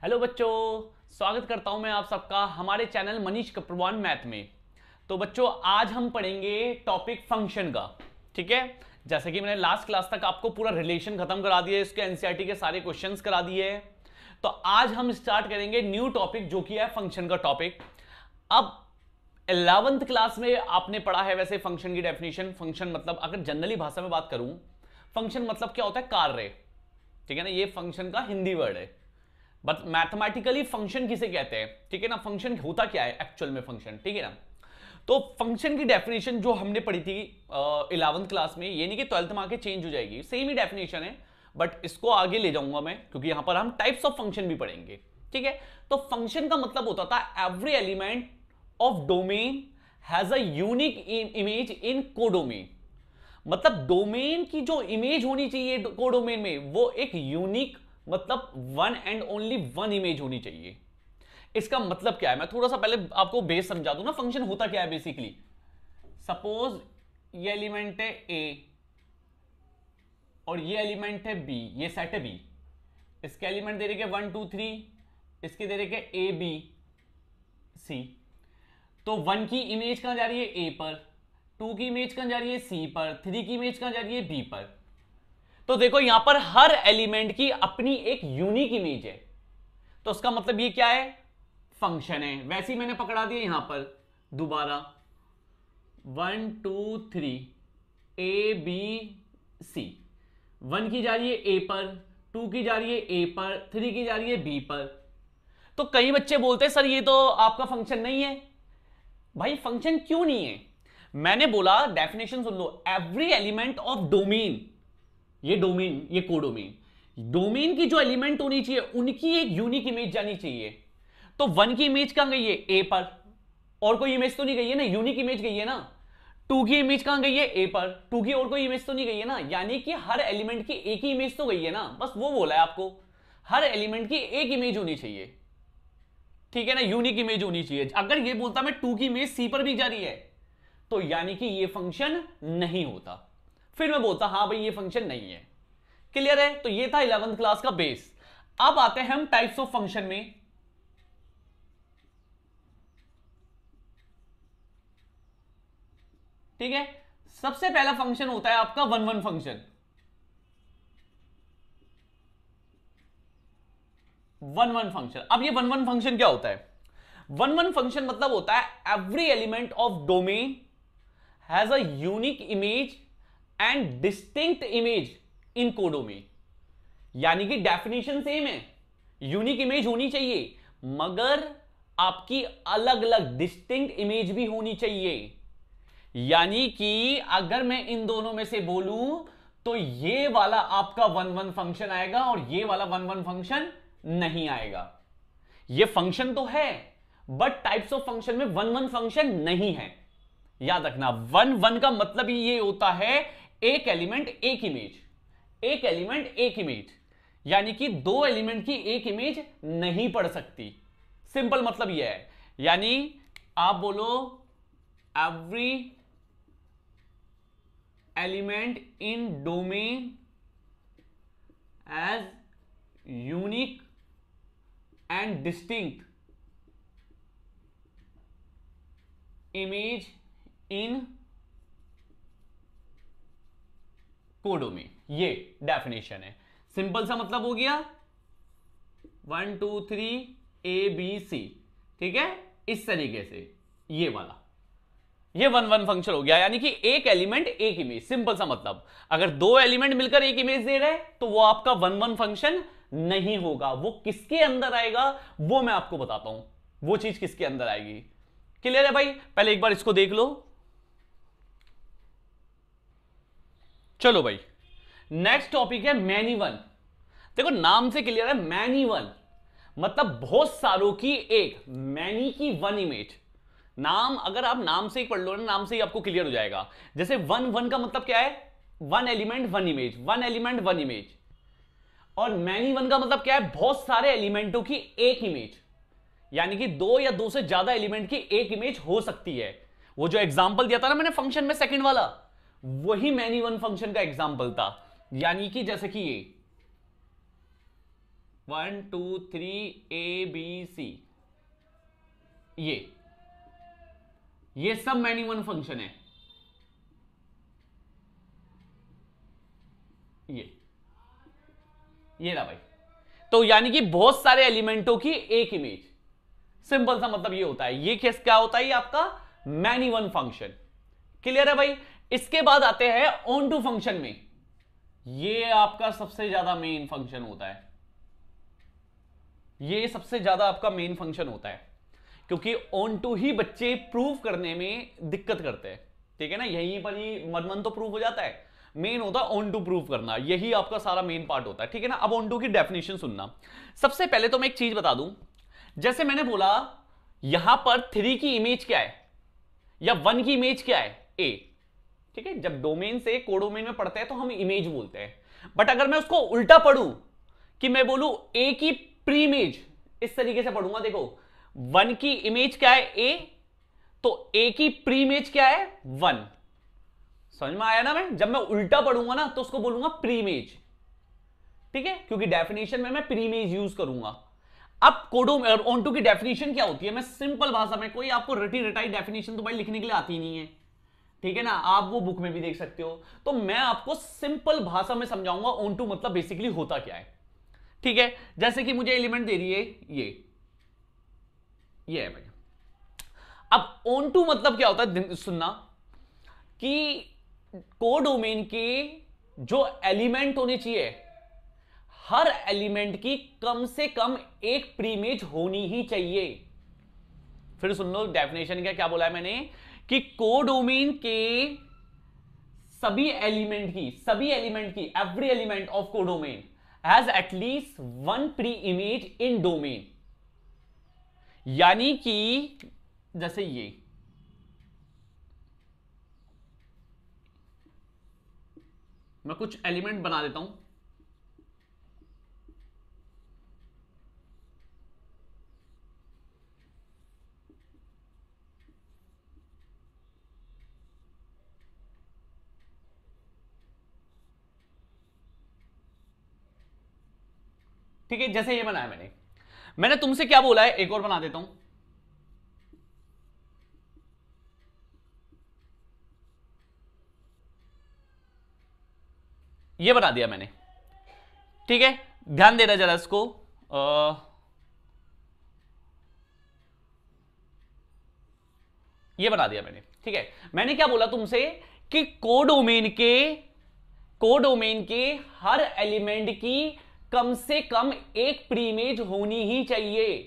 Hello बच्चों, स्वागत करता हूं मैं आप सबका हमारे चैनल मनीष कप्रवान मैथ में। तो बच्चों आज हम पढ़ेंगे टॉपिक फंक्शन का। ठीक है, जैसे कि मैंने लास्ट क्लास तक आपको पूरा रिलेशन खत्म करा दिया, इसके एनसीईआरटी के सारे क्वेश्चंस करा दिए। तो आज हम स्टार्ट करेंगे न्यू टॉपिक जो कि है फंक्शन का टॉपिक। अब 11th क्लास में आपने पढ़ा है वैसे फंक्शन की डेफिनेशन। फंक्शन मतलब अगर जनरली भाषा में बात करूं, फंक्शन मतलब क्या होता है? कार्य। ठीक है ना, ये फंक्शन का हिंदी वर्ड है। बट मैथमेटिकली फंक्शन किसे कहते हैं? ठीक है ना, फंक्शन होता क्या है एक्चुअल में फंक्शन। ठीक है ना, तो फंक्शन की डेफिनेशन जो हमने पढ़ी थी 11th क्लास में, ये नहीं कि 12th में आके चेंज हो जाएगी, सेम ही डेफिनेशन है, बट इसको आगे ले जाऊंगा मैं क्योंकि यहां पर हम टाइप्स ऑफ फंक्शन भी पढ़ेंगे। ठीक है, तो फंक्शन का मतलब होता था every element of domain has a unique image in codomain. मतलब डोमेन की जो इमेज होनी चाहिए कोडोमेन में, वो एक यूनिक मतलब one and only one image होनी चाहिए। इसका मतलब क्या है, मैं थोड़ा सा पहले आपको बेस समझा दूं ना, फंक्शन होता क्या है बेसिकली। सपोज ये एलिमेंट है ए और ये एलिमेंट है बी, ये सेट है बी। इसके एलिमेंट दे रखे 1 2 3, इसके दे रखे ए बी सी। तो 1 की इमेज कहां जा रही है? ए पर। 2 की इमेज कहां जा रही है? सी पर। 3 की इमेज कहां जा रही है? बी पर। तो देखो यहां पर हर एलिमेंट की अपनी एक यूनिक इमेज है, तो उसका मतलब ये क्या है? फंक्शन है। वैसे ही मैंने पकड़ा दिया यहां पर दोबारा 1 2 3 ए बी सी। 1 की जा रही है ए पर, 2 की जा रही है ए पर, 3 की जा रही है बी पर। तो कई बच्चे बोलते हैं सर ये तो आपका फंक्शन नहीं है। भाई फंक्शन क्यों नहीं है? मैंने बोला definition soon low, every element of domain, ये डोमेन, ये कोडोमेन, डोमेन की जो एलिमेंट होनी चाहिए उनकी एक यूनिक इमेज जानी चाहिए। तो 1 की इमेज कहां गई है? ए पर। और कोई इमेज तो नहीं गई है ना, यूनिक इमेज गई है ना। 2 की इमेज कहां गई है? ए पर। 2 की और कोई इमेज तो नहीं गई है ना, यानी कि हर एलिमेंट की एक ही इमेज तो गई है ना। बस वो बोला है आपको, हर एलिमेंट की एक इमेज होनी चाहिए। ठीक है ना, यूनिक इमेज होनी चाहिए। अगर ये बोलता मैं 2 की इमेज सी पर भी जा रही है, तो यानी कि ये फंक्शन नहीं होता। फिर मैं बोलता हां भाई ये फंक्शन नहीं है। क्लियर है? तो ये था 11th क्लास का बेस। अब आते हैं हम टाइप्स ऑफ फंक्शन में। ठीक है, सबसे पहला फंक्शन होता है आपका one one function. One one function, अब ये वन वन फंक्शन क्या होता है? वन वन फंक्शन मतलब होता है every element of domain has a unique image and distinct image in codomain. यानी कि डेफिनेशन सेम है, यूनिक इमेज होनी चाहिए, मगर आपकी अलग अलग डिस्टिंक्ट इमेज भी होनी चाहिए। यानी कि अगर मैं इन दोनों में से बोलूं तो ये वाला आपका वन वन फंक्शन आएगा और ये वाला वन वन फंक्शन नहीं आएगा। ये फंक्शन तो है बट टाइप्स ऑफ फंक्शन में वन वन फंक्शन नहीं है। याद रखना, वन वन का मतलब ही ये होता है एक एलिमेंट एक इमेज, एक एलिमेंट एक इमेज। यानी कि दो एलिमेंट की एक इमेज नहीं पढ़ सकती। सिंपल मतलब यह है। यानी आप बोलो every element in domain as unique and distinct image in codomain. ये डेफिनेशन है। सिंपल सा मतलब हो गया 1 2 3 ए बी सी। ठीक है, इस तरीके से ये वाला, ये वन वन फंक्शन हो गया। यानी कि एक एलिमेंट एक इमेज, सिंपल सा मतलब। अगर दो एलिमेंट मिलकर एक इमेज दे रहे हैं तो वो आपका वन वन फंक्शन नहीं होगा। वो किसके अंदर आएगा वो मैं आपको बताता हूं, वो चीज किसके अंदर आएगी। क्लियर है भाई? पहले एक बार इसको देख लो। चलो भाई, नेक्स्ट टॉपिक है मैनी वन। देखो नाम से क्लियर है, मैनी वन मतलब बहुत सारों की एक, मैनी की वन इमेज। नाम अगर आप नाम से ही पढ़ लो ना, नाम से ही आपको क्लियर हो जाएगा। जैसे वन वन का मतलब क्या है? One element one image, one element one image. और मैनी वन का मतलब क्या है? बहुत सारे एलिमेंटों की एक इमेज। यानी कि दो या दो से ज्यादा एलिमेंट की एक इमेज हो सकती है। वो जो एग्जांपल दिया था ना मैंने फंक्शन में सेकंड वाला, वही मैनी वन फंक्शन का एग्जांपल था। यानी कि जैसे कि ये 1 2 3 ABC, ये सब मैनी वन फंक्शन है। ये रहा भाई। तो यानी कि बहुत सारे एलिमेंटों की एक इमेज। सिंपल सा मतलब ये होता है। ये केस क्या होता है? ये आपका मैनी वन फंक्शन। क्लियर है भाई? इसके बाद आते हैं ऑन टू फंक्शन में। ये आपका सबसे ज्यादा मेन फंक्शन होता है। ये सबसे ज्यादा आपका मेन फंक्शन होता है, क्योंकि ऑन टू ही बच्चे प्रूव करने में दिक्कत करते हैं। ठीक है ना? यहीं पर ही मन तो प्रूव हो जाता है। मेन होता है ऑन टू प्रूव करना, यही आपका सारा मेन पार्ट होता है। ठीक है ना? अब ऑन टू की डेफिनेशन सुनना। सबसे पहले तो मैं एक चीज बता दूं, जैसे मैंने बोला यहां पर 3 की इमेज क्या है या 1 की इमेज क्या है? ए। ठीक है? जब डोमेन से कोडोमेन में पढ़ते हैं तो हम इमेज बोलते हैं। बट अगर मैं उसको उल्टा पढ़ूं कि मैं बोलूं ए की प्री इमेज, इस तरीके से पढ़ूंगा। देखो 1 की इमेज क्या है? ए। तो ए की प्री इमेज क्या है? 1। समझ में आया ना? जब मैं उल्टा पढ़ूंगा ना तो उसको बोलूंगा प्री इमेज। ठीक है? क्योंकि डेफिनेशन में मैं प्री इमेज यूज करूंगा। अब ऑन टू की डेफिनेशन क्या होती है? मैं सिंपल भाषा में, कोई आपको रटी रटाई डेफिनेशन तो भाई लिखने के लिए आती नहीं है। ठीक है ना? आप वो बुक में भी देख सकते हो। तो मैं आपको सिंपल भाषा में समझाऊंगा ऑन टू मतलब बेसिकली होता क्या है। ठीक है? जैसे कि मुझे एलिमेंट दे रही है ये है भाई। अब ऑन टू मतलब क्या होता है? सुनना कि कोडोमेन के जो एलिमेंट होने चाहिए, हर एलिमेंट की कम से कम एक प्रीइमेज होनी ही चाहिए। फिर सुन लो डेफिनेशन क्या बोला है मैंने, कि कोडोमेन के सभी एलिमेंट की every element of codomain has at least 1 pre image in domain. यानी कि जैसे ये मैं कुछ एलिमेंट बना देता हूं। ठीक है? जैसे ये बनाया मैंने तुमसे क्या बोला है? एक और बना देता हूं। ये बना दिया मैंने। ठीक है? ध्यान देना जरा इसको। ये बना दिया मैंने। ठीक है? मैंने क्या बोला तुमसे कि कोडोमेन के हर एलिमेंट की कम से कम एक प्रीइमेज होनी ही चाहिए।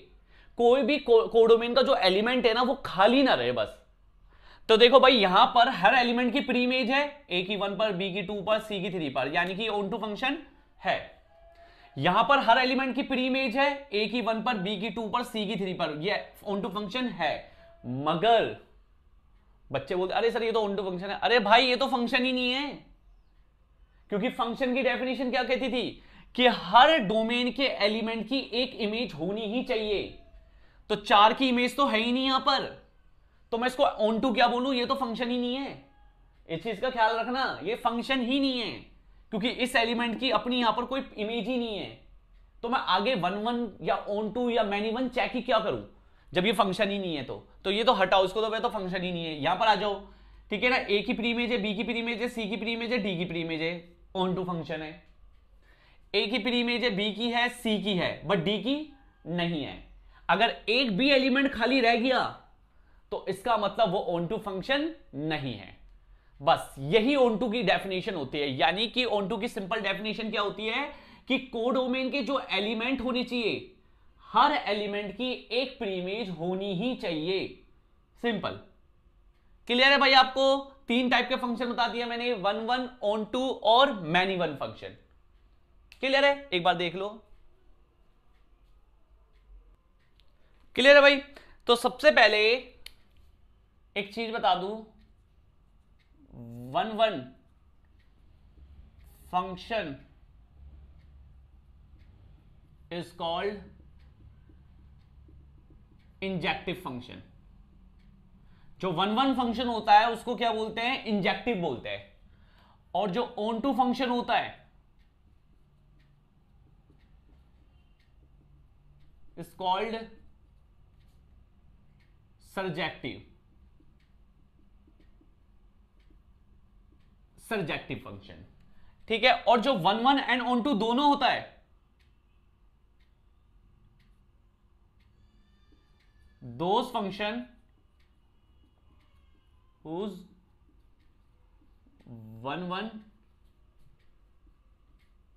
कोई भी कोडोमेन का जो एलिमेंट है ना वो खाली ना रहे बस। तो देखो भाई यहां पर हर एलिमेंट की प्री इमेज है, ए की 1 पर, बी की 2 पर, सी की 3 पर, यानी कि ऑन टू फंक्शन है। यहां पर हर एलिमेंट की प्री इमेज है, ए की 1 पर, बी की 2 पर, सी की 3 पर, ये ऑन टू फंक्शन है। मगर बच्चे बोलते अरे सर ये तो ऑन टू फंक्शन है। अरे भाई ये तो फंक्शन ही नहीं है, क्योंकि फंक्शन की डेफिनेशन क्या कहती थी कि हर डोमेन के एलिमेंट की एक इमेज होनी ही चाहिए। तो 4 की इमेज तो है ही नहीं यहां पर, तो मैं इसको ऑन टू क्या बोलूं? ये तो फंक्शन ही नहीं है। इस चीज का ख्याल रखना, ये फंक्शन ही नहीं है, क्योंकि इस एलिमेंट की अपनी यहां पर कोई इमेज ही नहीं है। तो मैं आगे 1 या ऑन टू या मैनी वन चेक ही क्या करूं जब ये फंक्शन ही नहीं है? तो ये तो हटाओ इसको, तो तो फंक्शन ही नहीं है। यहां पर आ जाओ। ठीक है ना? ए की प्री इमेज है, बी की प्री इमेज है, सी की प्री इमेज है, डी की प्री इमेज है, ऑन टू फंक्शन है। ए की प्री इमेज है, बी की है, सी की है, बट डी की नहीं है। अगर एक भी एलिमेंट खाली रह गया तो इसका मतलब वो ऑन टू फंक्शन नहीं है। बस यही ऑन टू की डेफिनेशन होती है। यानी कि ऑन टू की सिंपल डेफिनेशन क्या होती है कि कोडोमेन के जो एलिमेंट होने चाहिए, हर एलिमेंट की एक प्रीइमेज होनी ही चाहिए। सिंपल। क्लियर है भाई? आपको 3 टाइप के फंक्शन बता दिया मैंने, 1 1, ऑन टू और मैनी वन फंक्शन। क्लियर है? एक बार देख लो। क्लियर है भाई? तो सबसे पहले एक चीज बता दूं, 1 1 function is called injective function. जो 1 1 फंक्शन होता है उसको क्या बोलते हैं? इंजेक्टिव बोलते हैं। और जो ऑन टू फंक्शन होता है इज कॉल्ड सर्जेक्टिव फंक्शन। ठीक है, और जो 1 1 एंड ऑन टू दोनों होता है, those function whose 1 1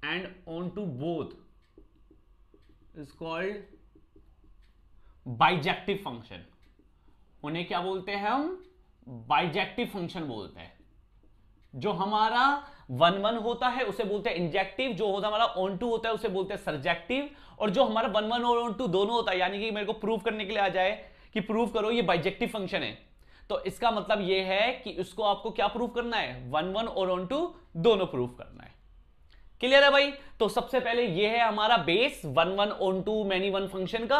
and on to both is called bijective function. उन्हें क्या बोलते हैं हम? बाइजेक्टिव फंक्शन बोलते हैं। जो हमारा 1 1 होता है उसे बोलते हैं इंजेक्टिव, जो होता है हमारा ऑन टू होता है उसे बोलते हैं सर्जेक्टिव, और जो हमारा 1 1 और ऑन टू दोनों होता है, यानी कि मेरे को प्रूव करने के लिए आ जाए कि प्रूव करो ये बाइजेक्टिव फंक्शन है, तो इसका मतलब यह है कि इसको आपको क्या प्रूव करना है? 1 1 और ऑन टू दोनों प्रूव करना है। क्लियर है भाई? तो सबसे पहले यह है हमारा base 1 1 onto many one function का।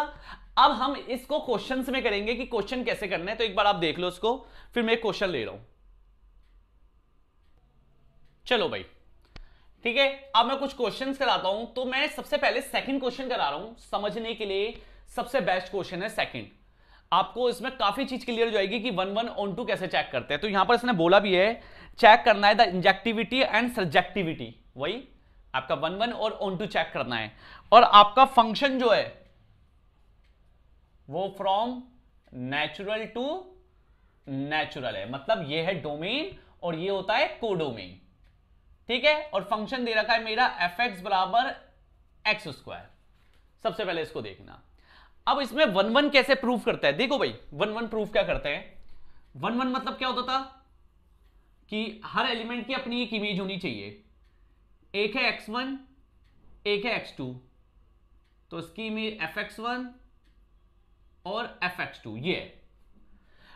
अब हम इसको क्वेश्चंस में करेंगे कि क्वेश्चन कैसे करना है, तो एक बार आप देख लो इसको, फिर मैं एक क्वेश्चन ले रहा हूं। चलो भाई, ठीक है, अब मैं कुछ क्वेश्चंस कराता हूं। तो मैं सबसे पहले सेकंड क्वेश्चन करा रहा हूं, समझने के लिए सबसे बेस्ट क्वेश्चन है सेकंड। आपको इसमें काफी चीज क्लियर हो जाएगी कि 1 1 ऑन टू कैसे चेक करते हैं। तो यहां पर इसने बोला भी है चेक करना है द इंजेक्टिविटी एंड सर्जेक्टिविटी, वही आपका 1 1 और ऑन टू चेक करना है। और आपका फंक्शन जो है वो फ्रॉम नेचुरल टू नेचुरल है, मतलब ये है डोमेन और ये होता है कोडोमेन। ठीक है, और फंक्शन दे रखा है मेरा fx बराबर एक्स स्क्वायर। सबसे पहले इसको देखना। अब इसमें 1 1 कैसे प्रूव करता है? देखो भाई, 1 1 प्रूव क्या करते हैं? 1 1 मतलब क्या होता था कि हर एलिमेंट की अपनी एक इमेज होनी चाहिए। एक है x1, एक है x2, तो इसकी इमेज fx1 और fx2 ये है।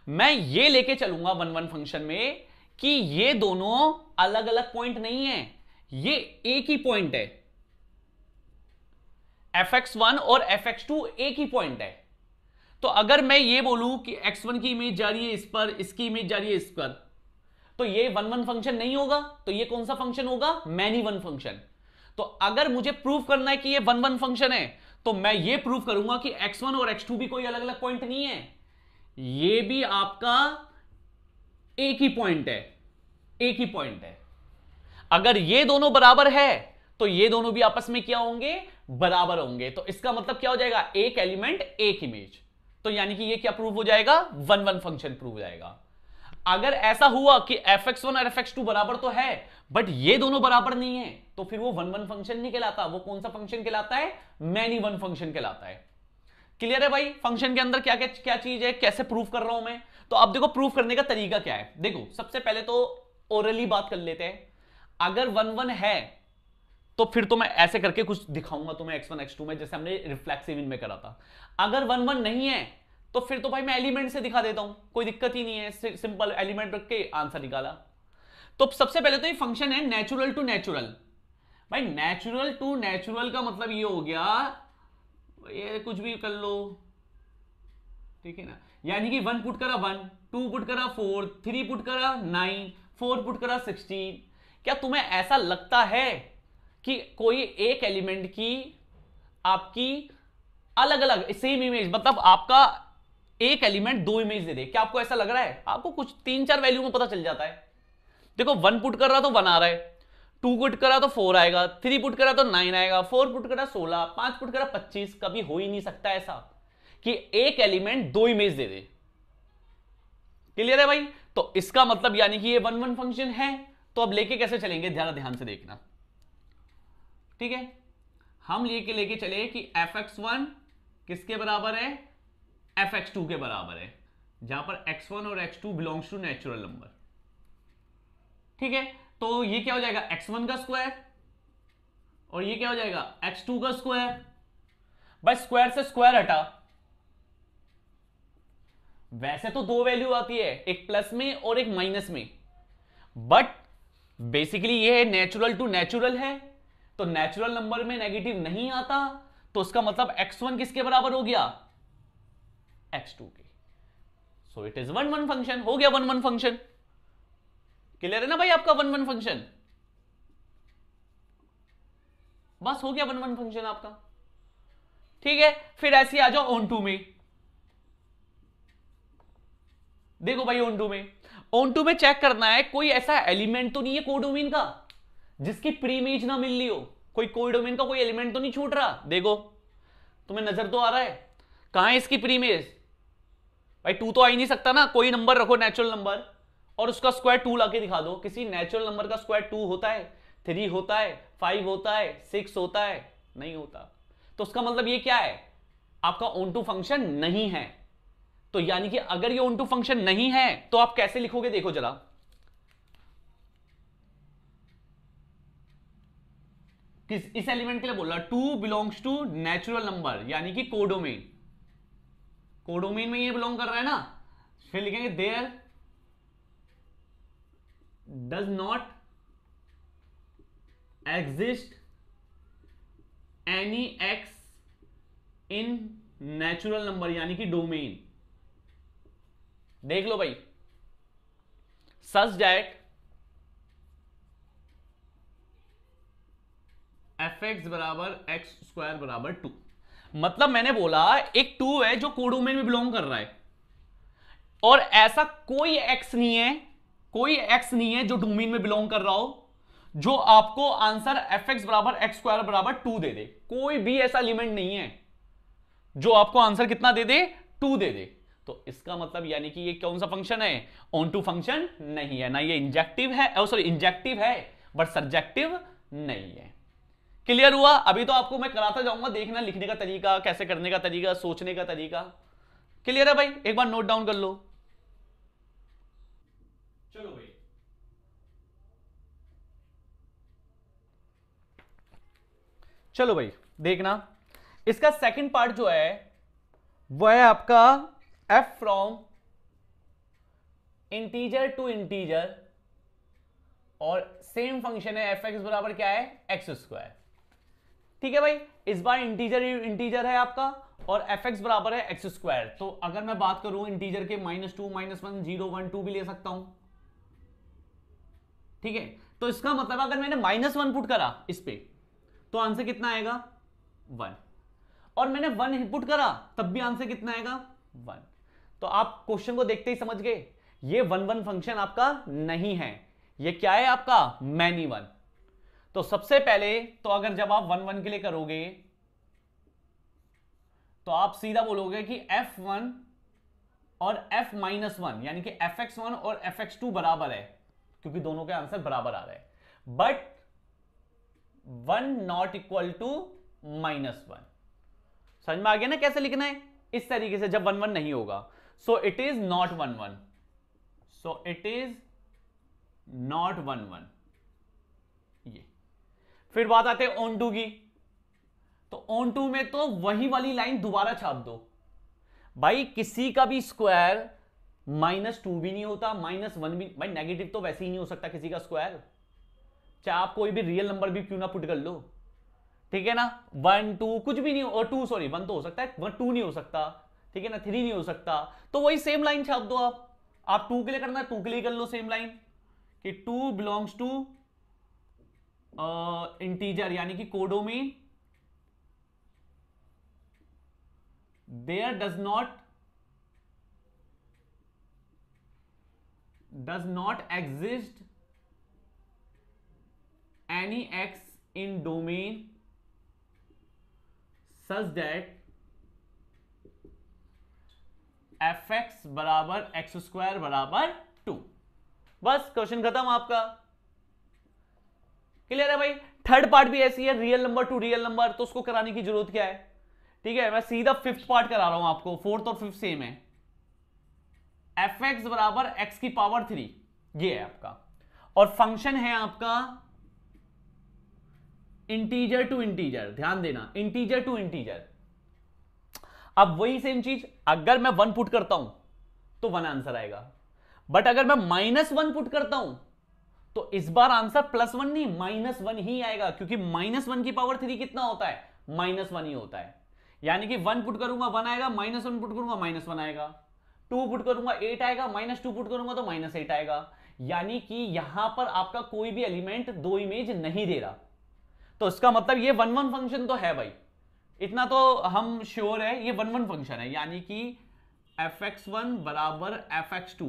मैं ये लेके चलूंगा 1 1 फंक्शन में कि ये दोनों अलग अलग पॉइंट नहीं है, ये एक ही पॉइंट है। fx1 और fx2 एक ही पॉइंट है। तो अगर मैं ये बोलूं कि x1 की इमेज जा रही है इस पर, इसकी इमेज जा रही है इस पर, तो ये 1 1 फंक्शन नहीं होगा। तो ये कौन सा फंक्शन होगा? Many one function. तो अगर मुझे प्रूव करना है कि ये 1 1 फंक्शन है, तो मैं ये प्रूव करूंगा कि x1 और x2 भी कोई अलग अलग पॉइंट नहीं है, ये भी आपका एक ही पॉइंट है, एक ही पॉइंट है। अगर ये दोनों बराबर है तो ये दोनों भी आपस में क्या होंगे? बराबर होंगे। तो इसका मतलब क्या हो जाएगा? एक एलिमेंट एक इमेज। तो यानी कि ये क्या प्रूव हो जाएगा? 1 1 फंक्शन प्रूव हो जाएगा। अगर ऐसा हुआ कि fx1 और fx2 बराबर तो है बट ये दोनों बराबर नहीं है, तो फिर वो 1 1 फंक्शन नहीं कहलाता। वो कौन सा फंक्शन कहलाता है? मैनी वन फंक्शन कहलाता है। क्लियर है भाई? फंक्शन के अंदर क्या क्या क्या चीज है, कैसे प्रूव कर रहा हूं मैं। तो अब देखो प्रूव करने का तरीका क्या है। देखो सबसे पहले तो ओरली बात कर लेते हैं। अगर 1 1 है तो फिर तो मैं ऐसे करके कुछ दिखाऊंगा तुम्हें x1 x2 में, जैसे हमने रिफ्लेक्सिव इन में करा था। अगर 1 1 नहीं है तो फिर तो भाई मैं एलिमेंट से दिखा देता हूं, कोई दिक्कत ही नहीं है। सिंपल एलिमेंट रख के आंसर निकाला। तो सबसे पहले तो ये फंक्शन है नेचुरल टू नेचुरल। भाई नेचुरल टू नेचुरल का मतलब ये हो गया, ये कुछ भी कर लो, ठीक है ना। यानी कि 1 पुट करा 1, 2 पुट करा 4, 3 पुट करा 9, 4 पुट करा 16। क्या तुम्हें ऐसा लगता है कि कोई एक एलिमेंट की आपकी अलग अलग सेम इमेज, मतलब आपका एक एलिमेंट 2 इमेज दे दे? क्या आपको ऐसा लग रहा है? आपको कुछ 3-4 वैल्यू में पता चल जाता है। देखो 1 पुट कर रहा तो 1 आ रहा है, 2 पुट करा तो 4 आएगा, 3 पुट करा तो 9 आएगा, 4 पुट करा 16, 5 पुट करा 25। कभी हो ही नहीं सकता ऐसा कि एक एलिमेंट 2 इमेज दे दे। क्लियर है भाई? तो इसका मतलब यानी कि ये 1 1 फंक्शन है। तो अब लेके कैसे चलेंगे, जरा ध्यान से देखना, ठीक है। हम लेके चले कि fx1 किसके बराबर है? fx2 के बराबर है, जहां पर x1 और x2 belongs to natural number. ठीक है, तो ये क्या हो जाएगा? x1 का स्क्वायर, और ये क्या हो जाएगा? x2 का स्क्वायर। भाई स्क्वायर से स्क्वायर हटा, वैसे तो 2 वैल्यू आती है, एक प्लस में और एक माइनस में, बट बेसिकली ये नेचुरल टू नेचुरल है। तो नेचुरल नंबर में नेगेटिव नहीं आता, तो उसका मतलब x1 किसके बराबर हो गया? x2 के। सो इट इज 1 1 फंक्शन। हो गया 1 1 फंक्शन। क्लियर है ना भाई आपका 1 1 फंक्शन? बस हो गया 1 1 फंक्शन आपका। ठीक है, फिर ऐसे आ जाओ ऑन टू में। देखो भाई ऑन टू में चेक करना है कोई ऐसा एलिमेंट तो नहीं है कोडोमेन का जिसकी प्रीइमेज ना मिल रही हो, कोई कोडोमेन का कोई एलिमेंट तो नहीं छूट रहा। देखो तुम्हें नजर तो आ रहा है, कहां है इसकी प्रीइमेज? भाई 2 तो आ ही नहीं सकता ना, कोई नंबर रखो नेचुरल नंबर और उसका स्क्वायर 2 लाके दिखा दो। किसी नेचुरल नंबर का स्क्वायर 2 होता है, 3 होता है, 5 होता है, 6 होता है? नहीं होता। तो उसका मतलब ये क्या है, आपका ऑन टू फंक्शन नहीं है। तो यानी कि अगर ये ऑन टू फंक्शन नहीं है तो आप कैसे लिखोगे, देखो जरा। इस एलिमेंट के लिए बोल रहा 2 बिलोंग्स टू नेचुरल नंबर यानी कि कोडोमेन, कोडोमेन में ये बिलोंग कर रहा है ना। फिर लिखेंगे there does not exist any X in natural number यानी कि डोमेन। देख लो भाई, सच दैट एफ एक्स बराबर एक्स स्क्वायर बराबर 2। मतलब मैंने बोला एक 2 है जो कोडोमेन में बिलोंग कर रहा है और ऐसा कोई एक्स नहीं है, कोई एक्स नहीं है जो डोमेन में बिलोंग कर रहा हो जो आपको आंसर एफ एक्स बराबर एक्स स्क्वायर बराबर 2 दे दे। कोई भी ऐसा एलिमेंट नहीं है जो आपको आंसर कितना दे दे, 2 दे दे। तो इसका मतलब यानी कि ये कौन सा फंक्शन है, ऑन टू फंक्शन नहीं है। ना ये इंजेक्टिव है, सॉरी इंजेक्टिव है बट सब्जेक्टिव नहीं है। क्लियर हुआ? अभी तो आपको मैं कराता जाऊंगा, देखना लिखने का तरीका, कैसे करने का तरीका, सोचने का तरीका। क्लियर है भाई? एक बार नोट डाउन कर लो। चलो भाई, चलो भाई देखना, इसका सेकंड पार्ट जो है वो है आपका f from integer to integer और सेम फंक्शन है एफ एक्स बराबर क्या है, एक्स स्क्वायर। ठीक है भाई, इस बार इंटीजर इंटीजर है आपका और एफ एक्स बराबर है एक्स स्क्वायर। तो अगर मैं बात करूं इंटीजर के -2, -1, 0, 1, 2 भी ले सकता हूं। ठीक है, तो इसका मतलब अगर मैंने -1 पुट करा इस पे तो आंसर कितना आएगा, 1। और मैंने 1 पुट करा तब भी आंसर कितना आएगा, 1। तो आप क्वेश्चन को देखते ही समझ गए ये 1 फंक्शन आपका नहीं है, ये क्या है आपका, मैनी 1। तो सबसे पहले तो अगर जब आप 1 के लिए करोगे तो आप सीधा बोलोगे कि f1 और f-1 यानी कि fx1 और fx2 बराबर है, क्योंकि दोनों के आंसर बराबर आ रहे हैं, बट 1 नॉट इक्वल टू -1। समझ में आ गया ना कैसे लिखना है, इस तरीके से जब 1 नहीं होगा। सो it is not 1, so it is not 1। ये फिर बात आते हैं ऑन टू की। तो ऑन टू में तो वही वाली लाइन दोबारा छाप दो भाई, किसी का भी स्क्वायर -2 भी नहीं होता, -1 भी। भाई नेगेटिव तो वैसे ही नहीं हो सकता किसी का स्क्वायर, चाहे आप कोई भी रियल नंबर भी क्यों ना पुट कर लो। ठीक है ना, 1 2 कुछ भी नहीं हो, और 2 सॉरी 1 तो हो सकता है, 2 नहीं हो सकता। ठीक है ना, 3 नहीं हो सकता। तो वही सेम लाइन छाप दो आप 2 के लिए करना है 2 के लिए कर लो सेम लाइन कि 2 बिलोंग्स टू इंटीजर यानी कि codomain, there does not exist any X in domain such that F X बराबर एक्स स्क्वायर बराबर 2। बस क्वेश्चन खत्म आपका। क्लियर है भाई? थर्ड पार्ट भी ऐसी है, real number to real number, तो उसको कराने की जरूरत क्या है। ठीक है, मैं सीधा फिफ्थ पार्ट करा रहा हूं आपको, फोर्थ और फिफ्थ सेम है। एफ एक्स बराबर एक्स की पावर 3 ये है आपका, और फंक्शन है आपका इंटीजर टू इंटीजर। ध्यान देना, इंटीजर टू इंटीजर। अब वही सेम चीज, अगर मैं 1 पुट करता हूं तो 1 आंसर आएगा, बट अगर मैं -1 पुट करता हूं तो इस बार आंसर +1 नहीं -1 ही आएगा, क्योंकि -1 की पावर 3 कितना होता है, -1 ही होता है। यानी कि 1 पुट करूंगा 1 आएगा, -1 पुट करूंगा -1 आएगा, 2 पुट करूंगा 8 आएगा, -2 पुट करूंगा तो -8 आएगा। यानी कि यहां पर आपका कोई भी एलिमेंट 2 इमेज नहीं दे रहा, तो इसका मतलब ये 1 1 फंक्शन तो है भाई। इतना तो हम श्योर है, ये 1 1 फंक्शन है, यानी कि fx1 बराबर fx2,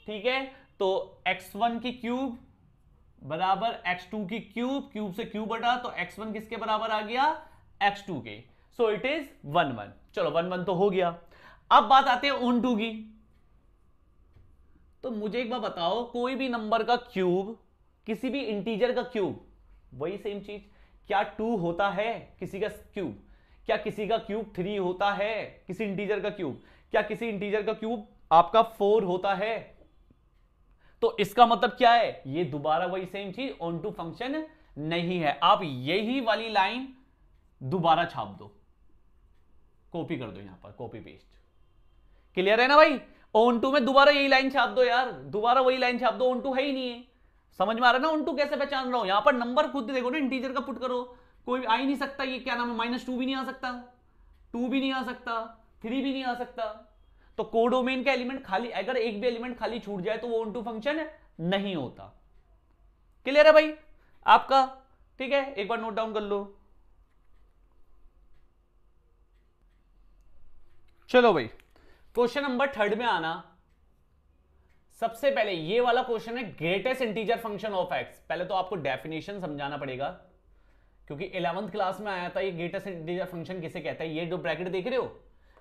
ठीक है। तो x1 की क्यूब बराबर x2 की क्यूब, क्यूब से क्यूब हटा तो x1 किसके बराबर आ गया, x2 के। सो इट इज 1 1। चलो 1 1 तो हो गया। अब बात आते हैं ऑन टू की। तो मुझे एक बात बताओ, कोई भी नंबर का क्यूब, किसी भी इंटीजर का क्यूब, वही सेम चीज, क्या 2 होता है किसी का क्यूब? क्या किसी का क्यूब 3 होता है किसी इंटीजर का क्यूब? क्या किसी इंटीजर का क्यूब आपका 4 होता है? तो इसका मतलब क्या है, ये दोबारा वही सेम चीज ऑन टू फंक्शन नहीं है। आप यही वाली लाइन दोबारा छाप दो, कॉपी कर दो, यहां पर कॉपी पेस्ट। क्लियर है ना भाई? ऑन टू में दोबारा यही लाइन छाप दो यार, दोबारा वही लाइन छाप दो, ऑन टू है ही नहीं है। समझ में आ रहा है ना ऑन टू कैसे पहचान रहा हूं? यहां पर नंबर खुद देखो ना, इंटीजर का पुट करो, कोई आ ही नहीं सकता, ये क्या नाम है, -2 भी नहीं आ सकता, 2 भी नहीं आ सकता, 3 भी नहीं आ सकता। तो कोडोमेन का एलिमेंट खाली, अगर एक भी एलिमेंट खाली छूट जाए तो वो ऑन टू फंक्शन नहीं होता। क्लियर है भाई आपका? ठीक है, एक बार नोट डाउन कर लो। चलो भाई, क्वेश्चन नंबर 3 में आना। सबसे पहले ये वाला क्वेश्चन है, greatest integer function of x. पहले तो आपको डेफिनेशन समझाना पड़ेगा, क्योंकि 11th क्लास में आया था ये ग्रेटेस्ट इंटीजर फंक्शन किसे कहता है। ये जो ब्रैकेट देख रहे हो,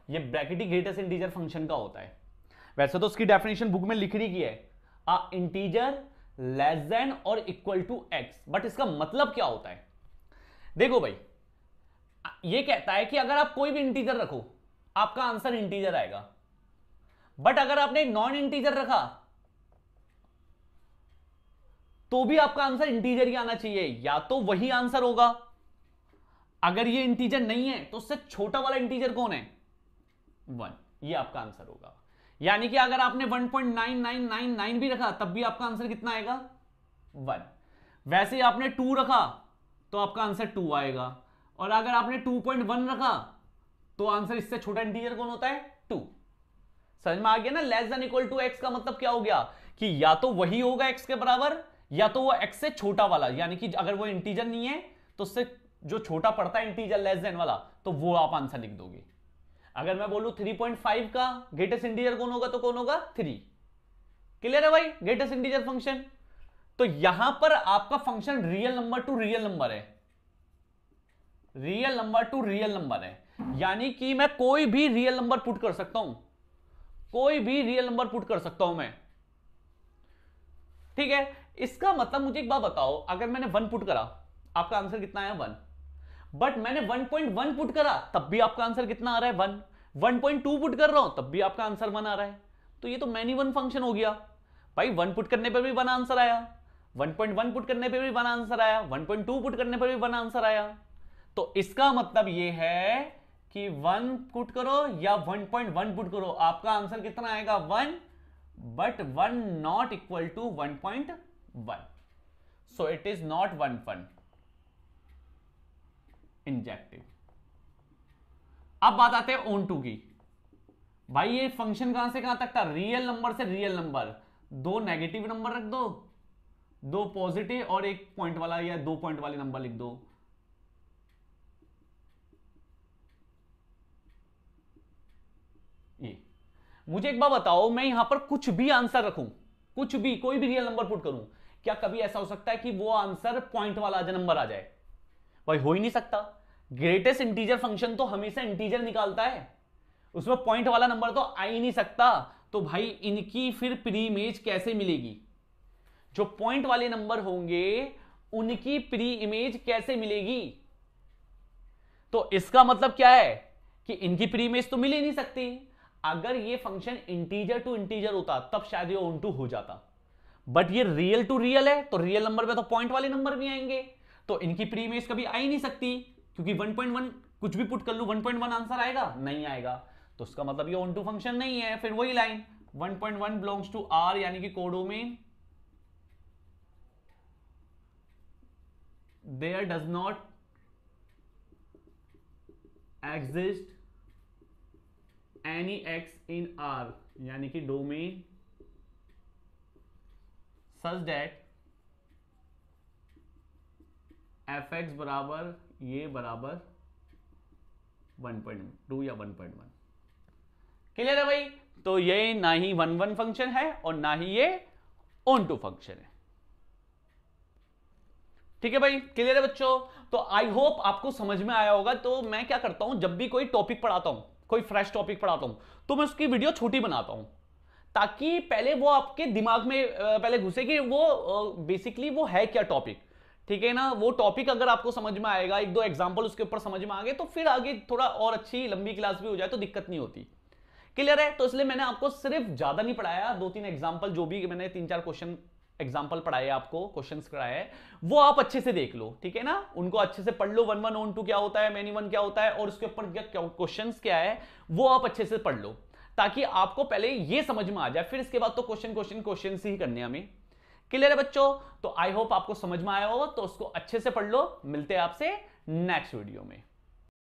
ये ब्रैकेट ही ग्रेटेस्ट इंटीजर फंक्शन का होता है। वैसे तो उसकी डेफिनेशन बुक में लिखनी की है, अ इंटीजर लेस देन और इक्वल टू एक्स, बट इसका मतलब क्या होता है? देखो भाई, ये कहता है कि अगर आप कोई भी इंटीजर रखो, आपका आंसर इंटीजर आएगा, बट अगर आपने नॉन इंटीजर रखा तो भी आपका आंसर इंटीजर ही आना चाहिए। या तो वही आंसर होगा, अगर ये इंटीजर नहीं है तो उससे छोटा वाला इंटीजर कौन है, 1, ये आपका आंसर होगा। यानी कि अगर आपने 1.9999 भी रखा तब भी आपका आंसर कितना आएगा, 1। वैसे ही आपने 2 रखा तो आपका आंसर 2 आएगा, और अगर आपने 2.1 रखा तो आंसर इससे छोटा इंटीजर कौन होता है, 2। समझ में आ गया ना? Less than equal to X का मतलब क्या हो गया, कि या तो वही होगा एक्स के बराबर, या तो वो एक्स से छोटा वाला, यानी कि अगर वो इंटीजर नहीं है तो उससे जो छोटा पड़ता है इंटीजर लेस देन वाला, तो वो आप आंसर लिख दोगे। अगर मैं बोलूं 3.5 का ग्रेटेस्ट इंटीजर कौन होगा, तो कौन होगा, 3। क्लियर है भाई? Greatest integer function. तो यहां पर आपका function real number to real number है, real number to real number है, यानी कि मैं कोई भी रियल नंबर पुट कर सकता हूं, कोई भी रियल नंबर पुट कर सकता हूं मैं। ठीक है, इसका मतलब मुझे एक बात बताओ, अगर मैंने 1 पुट करा, आपका आंसर कितना आया, 1। बट मैंने 1.1 पुट करा, तब भी आपका आंसर कितना आ रहा है, 1। 1.2 पुट कर रहा हूं, तब भी आपका आंसर 1 आ रहा है। तो ये तो मैनी 1 फंक्शन हो गया भाई। 1 पुट करने पर भी 1 आंसर आया, 1.1 पुट करने पर भी 1 आंसर आया, 1.2 पुट करने पर भी 1 आंसर आया। तो इसका मतलब ये है कि 1 पुट करो या 1.1 पुट करो, आपका आंसर कितना आएगा, 1, but 1 not equal to 1.1। So it is not 1 1 injective. अब बात आते हैं ऑन टू की। भाई ये फंक्शन कहां से कहां तक था, रियल नंबर से रियल नंबर, 2 नेगेटिव नंबर रख दो, 2 पॉजिटिव और 1 पॉइंट वाला या 2 पॉइंट वाले नंबर लिख दो। ये मुझे एक बात बताओ, मैं यहां पर कुछ भी आंसर रखूं, कुछ भी, कोई भी रियल नंबर पुट करूं, क्या कभी ऐसा हो सकता है कि वो आंसर पॉइंट वाला नंबर आ जाए? भाई हो ही नहीं सकता। ग्रेटेस्ट इंटीजर फंक्शन तो हमेशा इंटीजर निकालता है, उसमें पॉइंट वाला नंबर तो आ ही नहीं सकता। तो भाई इनकी फिर प्री इमेज कैसे मिलेगी? जो पॉइंट वाले नंबर होंगे उनकी प्री इमेज कैसे मिलेगी? तो इसका मतलब क्या है कि इनकी प्री इमेज तो मिल ही नहीं सकती। अगर ये फंक्शन इंटीजर टू इंटीजर होता तब शायद ये ऑन टू हो जाता, बट ये रियल टू रियल है, तो रियल नंबर में तो पॉइंट वाले नंबर भी आएंगे, तो इनकी प्री इमेज कभी आ ही नहीं सकती, क्योंकि 1.1 कुछ भी पुट कर लूं 1.1 आंसर आएगा, नहीं आएगा। तो उसका मतलब ये ऑन टू फंक्शन नहीं है। फिर वही लाइन 1.1 बिलोंग्स टू आर, यानी कि codomain there does not exist any X in R, यानी कि domain such that F X बराबर ये बराबर 1.2 या 1.1। क्लियर है भाई? तो ये ना ही 1 फंक्शन है और ना ही ये ऑन टू फंक्शन है। ठीक है भाई, क्लियर है बच्चों? तो आई होप आपको समझ में आया होगा। तो मैं क्या करता हूं, जब भी कोई टॉपिक पढ़ाता हूं, कोई फ्रेश टॉपिक पढ़ाता हूं, तो मैं उसकी वीडियो छोटी बनाता हूं, ताकि पहले वो आपके दिमाग में पहले घुसे कि वो बेसिकली वो है क्या टॉपिक। ठीक है ना? वो टॉपिक अगर आपको समझ में आएगा, एक दो एग्जांपल उसके ऊपर समझ में आ गए, तो फिर आगे थोड़ा और अच्छी लंबी क्लास भी हो जाए तो दिक्कत नहीं होती। क्लियर है? तो इसलिए मैंने आपको सिर्फ ज्यादा नहीं पढ़ाया, 2-3 एग्जांपल, जो भी मैंने 3-4 क्वेश्चन एग्जांपल पढ़ाए आपको, क्वेश्चंस कराए, वो आप अच्छे से देख लो। ठीक है ना? उनको अच्छे से पढ़ लो, 1-1 ऑन 2 क्या होता है, मैनी 1 क्या होता है, और उसके ऊपर क्वेश्चंस क्या है, वो आप अच्छे से पढ़ लो, ताकि आपको पहले ये समझ में आ जाए। फिर इसके बाद तो क्वेश्चन ही करने हमें। क्लियर है बच्चों? तो आई होप आपको समझ में आया होगा। तो उसको अच्छे से पढ़ लो। मिलते हैं आपसे नेक्स्ट वीडियो में।